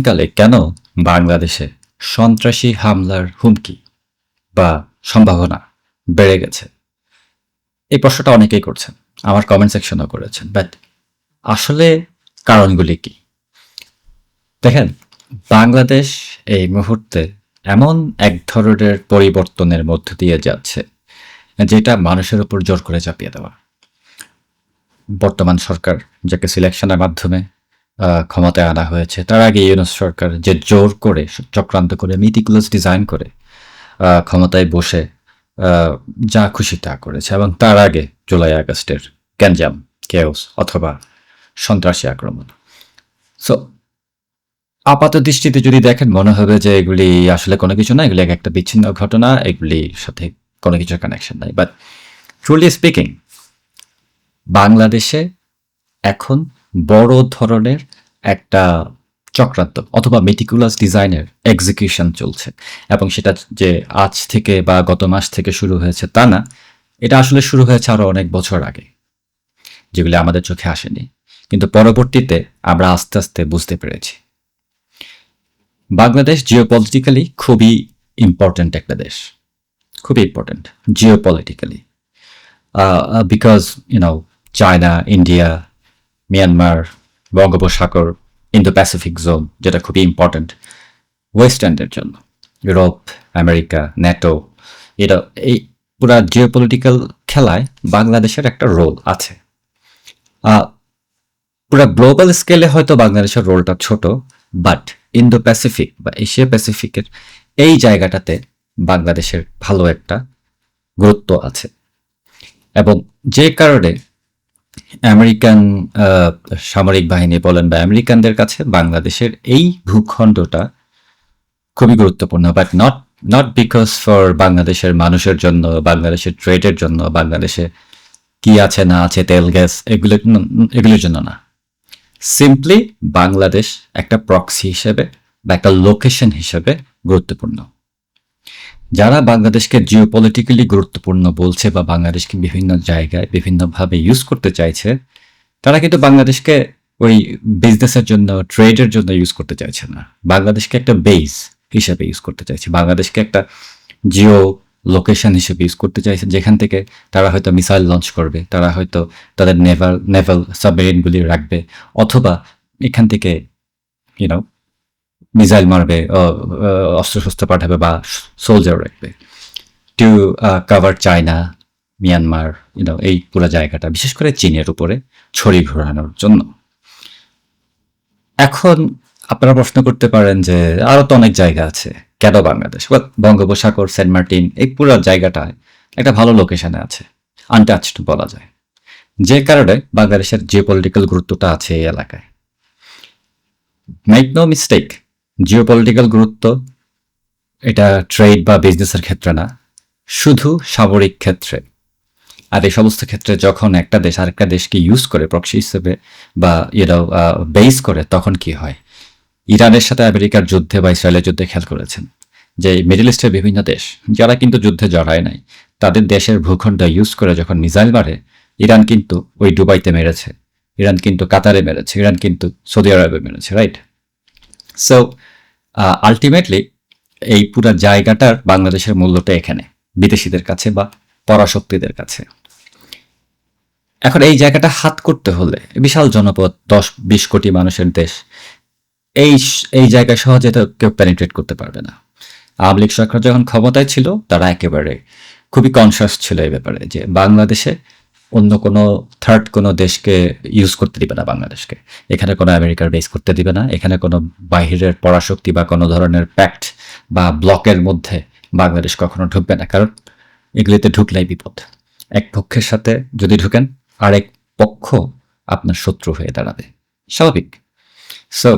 কালে কেন বাংলাদেশে সন্ত্রাসী হামলার হুমকি বা সম্ভাবনা বেড়ে গেছে? এই প্রশ্নটা অনেকেই করছেন। আমার কমেন্ট সেকশনেও করেছেন। বাট আসলে কারণগুলি কি? দেখেন, বাংলাদেশ এই মুহূর্তে এমন এক ধরনের পরিবর্তনের মধ্য দিয়ে যাচ্ছে, যেটা মানুষের উপর জোর করে চাপিয়ে দেওয়া। বর্তমান সরকার, যাকে সিলেকশনের মাধ্যমে ক্ষমতায় আনা হয়েছে, তার আগে ইউনূস সরকার যে জোর করে, চক্রান্ত করে, মিটিকুলাস ডিজাইন করে ক্ষমতায় বসে যা খুশি তা করেছে, এবং তার আগে জুলাই আগস্টের গ্যাঞ্জাম, কেওস অথবা সন্ত্রাসী আক্রমণ। সো আপাত দৃষ্টিতে যদি দেখেন, মনে হবে যে এগুলি আসলে কোনো কিছু না, এগুলি একটা বিচ্ছিন্ন ঘটনা, এগুলির সাথে কোনো কিছুর কানেকশন নাই। বাট ট্রুলি স্পিকিং, বাংলাদেশে এখন বড় ধরনের একটা চক্রান্ত অথবা মেটিকুলাস ডিজাইনের এক্সিকিউশন চলছে, এবং সেটা যে আজ থেকে বা গত মাস থেকে শুরু হয়েছে তা না, এটা আসলে শুরু হয়েছে আরো অনেক বছর আগে, যেগুলি আমাদের চোখে আসেনি, কিন্তু পরবর্তীতে আমরা আস্তে আস্তে বুঝতে পেরেছি। বাংলাদেশ জিওপলিটিক্যালি খুবই ইম্পর্ট্যান্ট একটা দেশ, খুবই important geopolitically, because China, India, Myanmar, বঙ্গোপসাগর, ইন্দো প্যাসিফিক জোন, যেটা খুবই ইম্পর্ট্যান্ট ওয়েস্টার্নদের জন্য, ইউরোপ, আমেরিকা, ন্যাটো, এটা এই পুরা জিওপলিটিক্যাল খেলায় বাংলাদেশের একটা রোল আছে। পুরা গ্লোবাল স্কেলে হয়তো বাংলাদেশের রোলটা ছোট, বাট ইন্দো প্যাসিফিক বা এশিয়া প্যাসিফিকের এই জায়গাটাতে বাংলাদেশের ভালো একটা গুরুত্ব আছে, এবং যে কারণে আমেরিকান সামরিক বাহিনী বলেন বা আমেরিকানদের কাছে বাংলাদেশের এই ভূখণ্ডটা খুবই গুরুত্বপূর্ণ, but not not because for বাংলাদেশের মানুষের জন্য, বাংলাদেশের ট্রেডের জন্য, বাংলাদেশে কি আছে না আছে, তেল গ্যাস, এগুলোর জন্য না। সিম্পলি বাংলাদেশ একটা প্রক্সি হিসেবে বা একটা লোকেশন হিসেবে গুরুত্বপূর্ণ। যারা বাংলাদেশকে জিওপলিটিক্যালি গুরুত্বপূর্ণ বলছে বা বাংলাদেশকে বিভিন্ন জায়গায় বিভিন্নভাবে ইউজ করতে চাইছে, তারা কিন্তু বাংলাদেশকে ওই বিজনেসের জন্য, ট্রেডের জন্য ইউজ করতে চাইছে না। বাংলাদেশকে একটা বেস হিসেবে ইউজ করতে চাইছে, বাংলাদেশকে একটা জিও লোকেশন হিসেবে ইউজ করতে চাইছে, যেখান থেকে তারা হয়তো মিসাইল লঞ্চ করবে, তারা হয়তো তাদের নেভাল সাবমেরিনগুলি রাখবে, অথবা এখান থেকে ইউনো মিসাইল মারবে, অস্ত্রশস্ত্র পাঠাবে বা সোলজার রাখবে টু কাভার চায়না, মিয়ানমার, এই পুরো জায়গাটা, বিশেষ করে চীনের উপরে ছড়ি ঘোরানোর জন্য। এখন আপনারা প্রশ্ন করতে পারেন যে আরো তো অনেক জায়গা আছে, কেন বাংলাদেশ? বঙ্গোপসাগর, সেন্ট মার্টিন, এই পুরো জায়গাটায় একটা ভালো লোকেশনে আছে, আনটাচড বলা যায়, যে কারণে বাংলাদেশের জিওপলিটিক্যাল গুরুত্বটা আছে এই এলাকায়। মেক নো মিস্টেক, জিওপলিটিক্যাল গুরুত্ব এটা ট্রেড বা বিজনেসের ক্ষেত্রে না, শুধু সামরিক ক্ষেত্রে। আর এই সমস্ত ক্ষেত্রে যখন একটা দেশ আরেকটা দেশকে ইউজ করে প্রক্সি হিসেবে বা বেস করে, তখন কি হয়? ইরানের সাথে আমেরিকার যুদ্ধে বা ইসরায়েলের যুদ্ধে খেয়াল করেছেন যে মিডল ইস্টের বিভিন্ন দেশ, যারা কিন্তু যুদ্ধে জড়ায় নাই, তাদের দেশের ভূখণ্ড ইউজ করে যখন মিসাইল মারে, ইরান কিন্তু ওই দুবাইতে মেরেছে, ইরান কিন্তু কাতারে মেরেছে, ইরান কিন্তু সৌদি আরবে মেরেছে, রাইট? সো আলটিমেটলি এই পুরা জায়গাটার বাংলাদেশের মূল্যটা এখানে, বিদেশিদের কাছে বা পরাশক্তিদের কাছে। এখন এই জায়গাটা হাত করতে হলে, বিশাল জনপদ, 10-20 কোটি মানুষের দেশ, এই এই জায়গায় সহজে তো কেউ পেনিট্রেট করতে পারবে না। আওয়ামী লীগ সরকার যখন ক্ষমতায় ছিল, তারা একেবারে খুবই কনসাস ছিল এই ব্যাপারে, যে বাংলাদেশে অন্য কোনো থার্ড কোনো দেশকে ইউজ করতে দিবে না বাংলাদেশকে, এখানে কোনো আমেরিকার বেস করতে দিবে না, এখানে কোনো বাহিরের পরাশক্তি বা কোনো ধরনের প্যাক্ট বা ব্লকের মধ্যে বাংলাদেশ কখনো ঢুকবে না, কারণ এগুলিতে ঢুকলেই বিপদ। এক পক্ষের সাথে যদি ঢুকেন, আরেক পক্ষ আপনার শত্রু হয়ে দাঁড়াবে, স্বাভাবিক। সো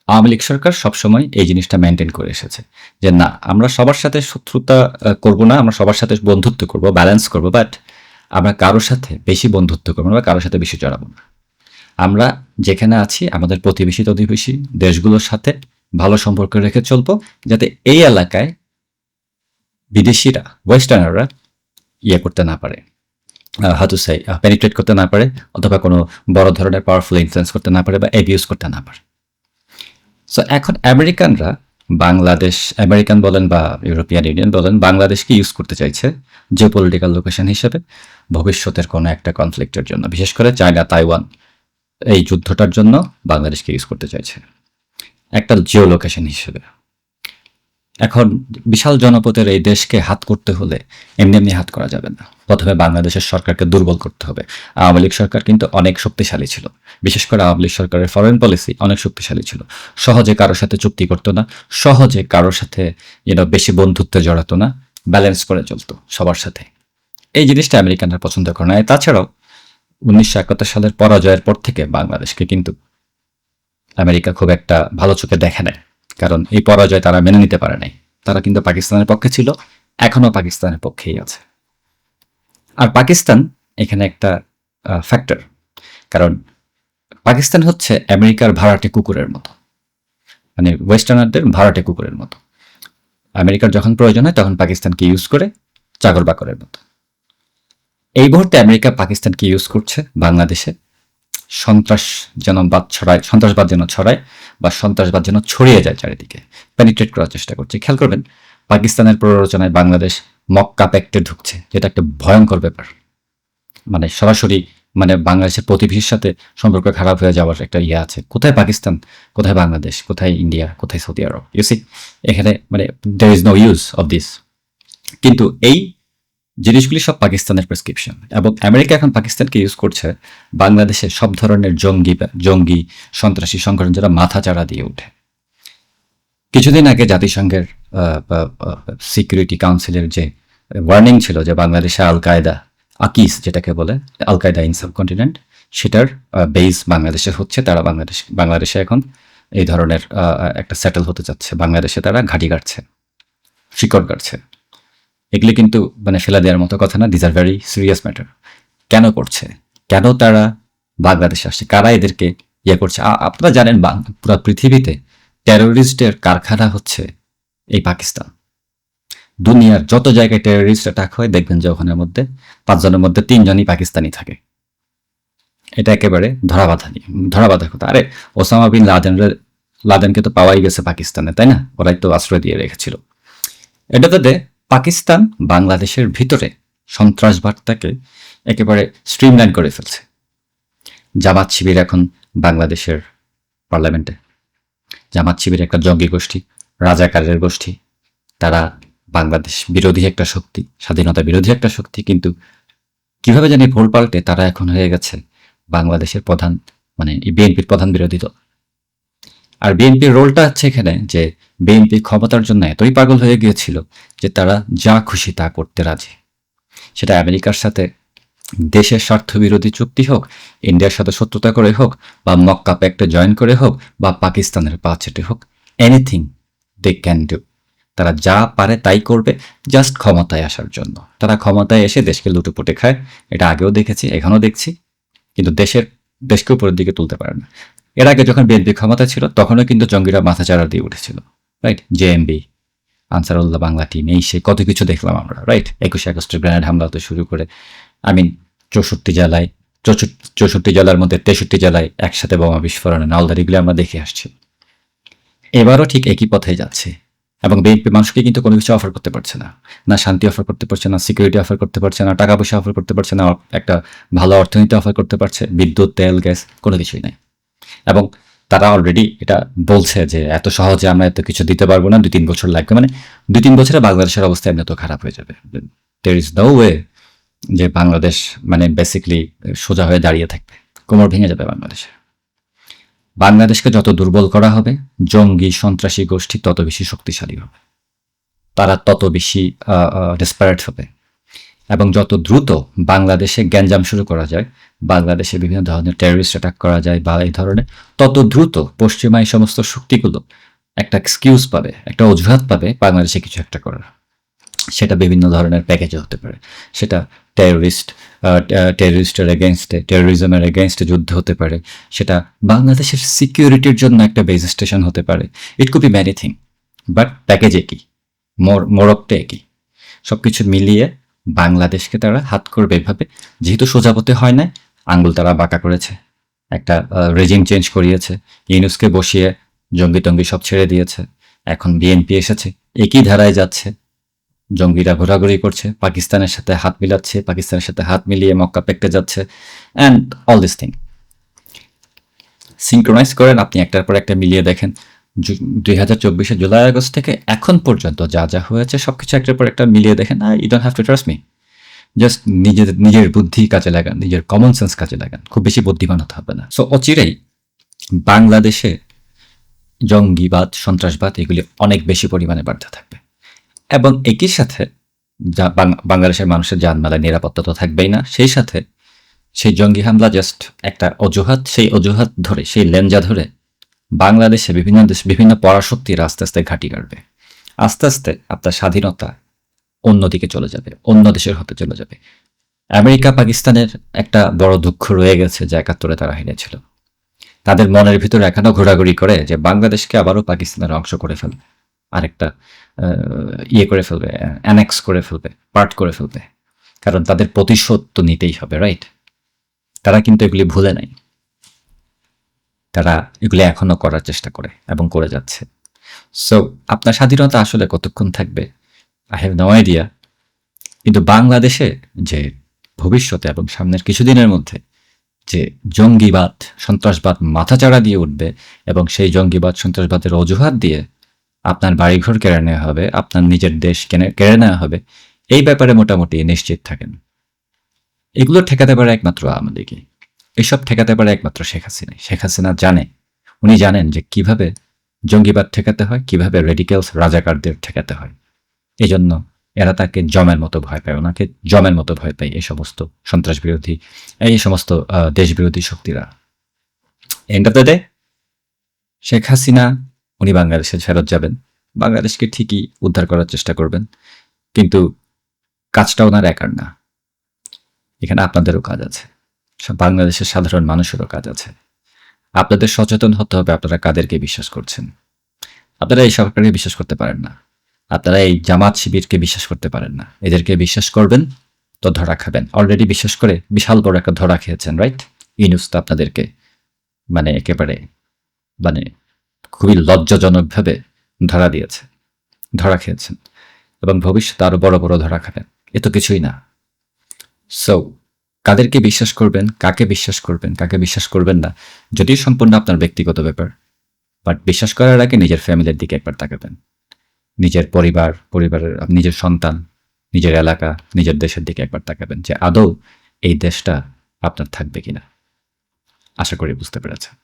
আওয়ামী লীগ সরকার সবসময় এই জিনিসটা মেনটেন করে এসেছে, যে না, আমরা সবার সাথে শত্রুতা করব না, আমরা সবার সাথে বন্ধুত্ব করব, ব্যালেন্স করব, বাট আমরা কারোর সাথে বেশি বন্ধুত্ব করবো না বা কারোর সাথে বেশি জড়াবো না। আমরা যেখানে আছি আমাদের প্রতিবেশী দেশগুলোর সাথে ভালো সম্পর্ক রেখে চলবো, যাতে এই এলাকায় বিদেশিরা, ওয়েস্টার্নাররা করতে না পারে, হাতু সাই পেনিট্রেট করতে না পারে, অথবা কোনো বড় ধরনের পাওয়ারফুল ইনফ্লুয়েন্স করতে না পারে বা অ্যাবিউজ করতে না পারে। সো এখন আমেরিকানরা আমেরিকান বলেন বা ইউরোপিয়ান ইউনিয়ন বলেন, বাংলাদেশকে ইউজ করতে চাইছে জিও পলিটিক্যাল লোকেশন হিসেবে ভবিষ্যতের কোনো একটা কনফ্লিক্টের জন্য, বিশেষ করে চায়না তাইওয়ান এই যুদ্ধটার জন্য বাংলাদেশকে ইউজ করতে চাইছে একটা জিও লোকেশন হিসেবে। এখন বিশাল জনপদের এই দেশকে হাত করতে হলে এমনি এমনি হাত করা যাবে না। প্রথমে বাংলাদেশের সরকারকে দুর্বল করতে হবে। আওয়ামী লীগ সরকার কিন্তু অনেক শক্তিশালী ছিল, বিশেষ করে আওয়ামী লীগ সরকারের ফরেন পলিসি অনেক শক্তিশালী ছিল। সহজে কারোর সাথে চুক্তি করতো না, সহজে কারোর সাথে বেশি বন্ধুত্বে জড়াতো না, ব্যালেন্স করে চলতো সবার সাথে। এই জিনিসটা আমেরিকানরা পছন্দ করে না। তাছাড়াও 1971 সালের পরাজয়ের পর থেকে বাংলাদেশকে কিন্তু আমেরিকা খুব একটা ভালো চোখে দেখে নেয়, কারণ এই পরাজয় তারা মেনে নিতে পারে নাই। তারা কিন্তু পাকিস্তানের পক্ষে ছিল, এখনো পাকিস্তানের পক্ষেই আছে। আর পাকিস্তান এখানে একটা ফ্যাক্টর, কারণ পাকিস্তান হচ্ছে আমেরিকার ভাড়াটে কুকুরের মতো, মানে ওয়েস্টার্নারদের ভাড়াটে কুকুরের মতো। আমেরিকার যখন প্রয়োজন হয় তখন পাকিস্তানকে ইউজ করে চাকর বাকরের মতো। এই মুহূর্তে আমেরিকা পাকিস্তানকে ইউজ করছে বাংলাদেশে সন্ত্রাসবাদ যেন ছড়ায় বা সন্ত্রাসবাদ যেন ছড়িয়ে যায় চারিদিকে, পেনিট্রেট করার চেষ্টা করছে। খেয়াল করবেন, পাকিস্তানের প্ররোচনায় বাংলাদেশ মক্কা প্যাক্টে ঢুকছে, যেটা একটা ভয়ঙ্কর ব্যাপার। মানে সরাসরি বাংলাদেশের প্রতিবেশীর সাথে সম্পর্ক খারাপ হয়ে যাওয়ার একটা আছে। কোথায় পাকিস্তান, কোথায় বাংলাদেশ, কোথায় ইন্ডিয়া, কোথায় সৌদি আরব? ইউসি, এখানে there is no use of this. কিন্তু এই জিনিসগুলি সব পাকিস্তানের প্রেসক্রিপশন, এবং আমেরিকা এখন পাকিস্তানকে ইউজ করছে বাংলাদেশে সব ধরনের জঙ্গি সন্ত্রাসী সংগঠন যারা মাথা চাড়া দিয়ে ওঠে। কিছুদিন আগে জাতিসংঘের সিকিউরিটি কাউন্সিলের যে ওয়ার্নিং ছিল যে বাংলাদেশে আল কায়দা, আকিস যেটাকে বলে, আল কায়দা ইন সাবকন্টিনেন্ট, সেটার বেস বাংলাদেশে হচ্ছে। তারা বাংলাদেশে এখন এই ধরনের একটা সেটেল হতে চাচ্ছে, বাংলাদেশে তারা ঘাঁটি গাড়ছে, শিকড় গাড়ছে। এগুলি কিন্তু ফেলা দেওয়ার মতো কথা না, this are very serious matter. কেন করছে, কেন তারা বাংলাদেশে আসছে, কারা এদেরকে করছে? আপনারা জানেন পুরো পৃথিবীতে টেরোরিস্টের কারখানা হচ্ছে এই পাকিস্তান। দুনিয়ার যত জায়গায় টেরোরিস্ট অ্যাটাক হয় দেখবেন যে ওখানের মধ্যে 5 জনের মধ্যে 3 জনই পাকিস্তানি থাকে। এটা একেবারে ধরাবাঁধা কথা। আরে ওসামা বিন লাদেনকে তো পাওয়াই গেছে পাকিস্তানে, তাই না? ওরাই তো আশ্রয় দিয়ে রেখেছিল। এটাতে পাকিস্তান বাংলাদেশের ভিতরে সন্ত্রাসবাদটাকে একেবারে স্ট্রিমলাইন করে ফেলছে। জামাত শিবির এখন বাংলাদেশের পার্লামেন্টে, জামাত শিবির একটা জঙ্গি গোষ্ঠী, রাজাকারের গোষ্ঠী। তারা বাংলাদেশ বিরোধী একটা শক্তি, স্বাধীনতা বিরোধী একটা শক্তি, কিন্তু কিভাবে জানি ভুল পাল্টে তারা এখন হয়ে গেছে বাংলাদেশের প্রধান, বিএনপির প্রধান বিরোধী দল। আর বিএনপির রোলটা হচ্ছে এখানে যে বিএনপি ক্ষমতার জন্য এতই পাগল হয়ে গিয়েছিল যে তারা যা খুশি তা করতে রাজি। সেটা আমেরিকার সাথে দেশের স্বার্থ বিরোধী চুক্তি হোক, ইন্ডিয়ার সাথে শত্রুতা করে হোক, বা মক্কা প্যাক্টে জয়েন করে হোক, বা পাকিস্তানের পা চেটে হোক, এনিথিং দে ক্যান ডু। তারা যা পারে তাই করবে জাস্ট ক্ষমতায় আসার জন্য। তারা ক্ষমতায় এসে দেশকে লুটেপুটে খায়, এটা আগেও দেখেছি, এখনও দেখছি, কিন্তু দেশকে উপরের দিকে তুলতে পারে না। এর আগে যখন বিএনপি ক্ষমতা ছিল তখনও কিন্তু জঙ্গিরা মাথাচাড়া দিয়ে উঠেছিল, right? JMB, Ansarullah Bangla team, এই সে কত কিছু দেখলাম আমরা, রাইট? 21 আগস্টের গ্রেনেড হামলা তো শুরু করে 64 জেলার মধ্যে 63 জেলায় একসাথে বোমা বিস্ফোরণে নালদারিগুলি আমরা দেখে আসছি। এবারও ঠিক একই পথে যাচ্ছে, এবং বিএনপি মানুষকে কিন্তু কোনো কিছু অফার করতে পারছে না, না শান্তি অফার করতে পারছে না, সিকিউরিটি অফার করতে পারছে না, টাকা পয়সা অফার করতে পারছে না, একটা ভালো অর্থনীতি অফার করতে পারছে, বিদ্যুৎ, তেল, গ্যাস, কোনো কিছুই নাই। এবং তারা অলরেডি এটা বলছে যে এত সহজে আমরা এত কিছু দিতে পারবো না, 2-3 বছর লাগবে। 2-3 বছরে বাংলাদেশের অবস্থা এমনি তো খারাপ হয়ে যাবে। দেয়ার ইজ নো ওয়ে যে বাংলাদেশ বেসিকলি সোজা হয়ে দাঁড়িয়ে থাকবে, কোমর ভেঙে যাবে বাংলাদেশে। বাংলাদেশকে যত দুর্বল করা হবে, জঙ্গি সন্ত্রাসী গোষ্ঠী তত বেশি শক্তিশালী হবে, তারা তত বেশি ডেসপারেট হবে, এবং যত দ্রুত বাংলাদেশে গ্যাঞ্জাম শুরু করা যায়, বাংলাদেশে বিভিন্ন ধরনের টেররিস্ট অ্যাটাক করা যায় বা এই ধরনের, তত দ্রুত পশ্চিমা এই সমস্ত শক্তিগুলো একটা এক্সকিউজ পাবে, একটা অজুহাত পাবে বাংলাদেশে কিছু একটা করার। সেটা বিভিন্ন ধরনের প্যাকেজে হতে পারে, সেটা টেররিস্টের এগেনস্টে, টেরোরিজমের এগেনস্টে যুদ্ধ হতে পারে, সেটা বাংলাদেশের সিকিউরিটির জন্য একটা বেস স্টেশন হতে পারে। It could be many thing, but package একই, মোড়কটা একই। সব কিছু মিলিয়ে বাংলাদেশকে তারা হাত করবে এভাবে, যেহেতু সোজা পথে হয় না, আঙ্গুল তারা বাঁকা করেছে, একটা রেজিম চেঞ্জ করিয়েছে, ইউনুসকে বসিয়ে জঙ্গি টঙ্গি সব ছেড়ে দিয়েছে, এখন বিএনপি এসেছে, একই ধারায় যাচ্ছে। জঙ্গিরা ঘোরাঘুরি করছে, পাকিস্তানের সাথে হাত মিলাচ্ছে, পাকিস্তানের সাথে হাত মিলিয়ে মক্কা পেকটে যাচ্ছে, and all this thing synchronise করেন, আপনি একটার পর একটা মিলিয়ে দেখেন। 2024 জুলাই আগস্ট থেকে এখন পর্যন্ত যা যা হয়েছে সবকিছু একটার পর একটা মিলিয়ে দেখেন। You don't have to trust me, just নিজের বুদ্ধি কাজে লাগান, নিজের কমন সেন্স কাজে লাগান, খুব বেশি বুদ্ধিমান হতে হবে না। সো অচিরেই বাংলাদেশে জঙ্গিবাদ, সন্ত্রাসবাদ এগুলি অনেক বেশি পরিমাণে বাড়তে থাকবে, এবং একই সাথে বাংলাদেশের মানুষের জানমালের নিরাপত্তা তো থাকবেই না, সেই সাথে সেই জঙ্গি হামলা জাস্ট একটা অজুহাত, সেই অজুহাত ধরে, সেই লেঞ্জা ধরে বাংলাদেশে বিভিন্ন পরাশক্তির আস্তে আস্তে ঘাঁটি কাটবে। আস্তে আস্তে আপনার স্বাধীনতা অন্যদিকে চলে যাবে, অন্য দেশের হতে চলে যাবে। আমেরিকা পাকিস্তানের একটা বড় দুঃখ রয়ে গেছে যে 71-এ তারা হেরেছিল। তাদের মনের ভিতরে এখনো ঘোরাঘুরি করে যে বাংলাদেশকে আবারও পাকিস্তানের অংশ করে ফেলবে, আরেকটা ইয়ে করে ফেলবে, অ্যানেক্স করে ফেলবে, পার্ট করে ফেলবে, কারণ তাদের প্রতিশোধ তো নিতেই হবে, রাইট? তারা কিন্তু এগুলি ভুলে নাই, তারা এগুলি এখনো করার চেষ্টা করে এবং করে যাচ্ছে। সো আপনার স্বাধীনতা আসলে কতক্ষণ থাকবে, আই হ্যাভ নো আইডিয়া। কিন্তু বাংলাদেশে যে ভবিষ্যতে এবং সামনের কিছুদিনের মধ্যে যে জঙ্গিবাদ, সন্ত্রাসবাদ মাথাচাড়া দিয়ে উঠবে, এবং সেই জঙ্গিবাদ, সন্ত্রাসবাদের অজুহাত দিয়ে আপনার বাড়িঘর কেড়ে নেওয়া হবে, আপনার নিজের দেশ কেড়ে নেওয়া হবে, এই ব্যাপারে মোটামুটি নিশ্চিত থাকেন। এগুলো ঠেকাতে পারে একমাত্র আওয়ামী লীগই, এসব ঠেকাতে পারে একমাত্র শেখ হাসিনা। শেখ হাসিনা উনি জানেন যে কিভাবে জঙ্গিবাদ ঠেকাতে হয়, কিভাবে রেডিক্যালস, রাজাকারদের ঠেকাতে হয়। এই জন্য এরা তাকে জমের মতো ভয় পায়, ওনাকে জমের মতো ভয় পায় এই সমস্ত সন্ত্রাস বিরোধী, এই সমস্ত দেশ বিরোধী শক্তিরা। End of the day Sheikh Hasina উনি বাংলাদেশে ফেরত যাবেন, বাংলাদেশকে ঠিকই উদ্ধার করার চেষ্টা করবেন, কিন্তু কাজটা ওনার একার না, এখানে আপনাদেরও কাজ আছে, বাংলাদেশের সাধারণ মানুষেরও কাজ আছে। আপনাদের সচেতন হতে হবে আপনারা কাদেরকে বিশ্বাস করছেন। আপনারা এই সরকারকে বিশ্বাস করতে পারেন না, আপনারা এই জামাত শিবিরকে বিশ্বাস করতে পারেন না। এদেরকে বিশ্বাস করবেন তো ধরা খাবেন। অলরেডি বিশ্বাস করে বিশাল বড় একটা ধরা খেয়েছেন, রাইট? ইউনূস তো আপনাদেরকে একেবারে খুবই লজ্জাজনকভাবে ধরা দিয়েছে, ধরা খেয়েছেন, এবং ভবিষ্যতে আরো বড় বড় ধরা খাবেন। এ তো কিছুই না। সো কাদেরকে বিশ্বাস করবেন, কাকে বিশ্বাস করবেন, কাকে বিশ্বাস করবেন না, যদিও সম্পূর্ণ আপনার ব্যক্তিগত ব্যাপার, বাট বিশ্বাস করার আগে নিজের ফ্যামিলির দিকে একবার তাকাবেন, নিজের পরিবারের নিজের সন্তান, নিজের এলাকা, নিজের দেশের দিকে একবার তাকাবেন যে আদৌ এই দেশটা আপনার থাকবে কিনা। আশা করি বুঝতে পেরেছেন।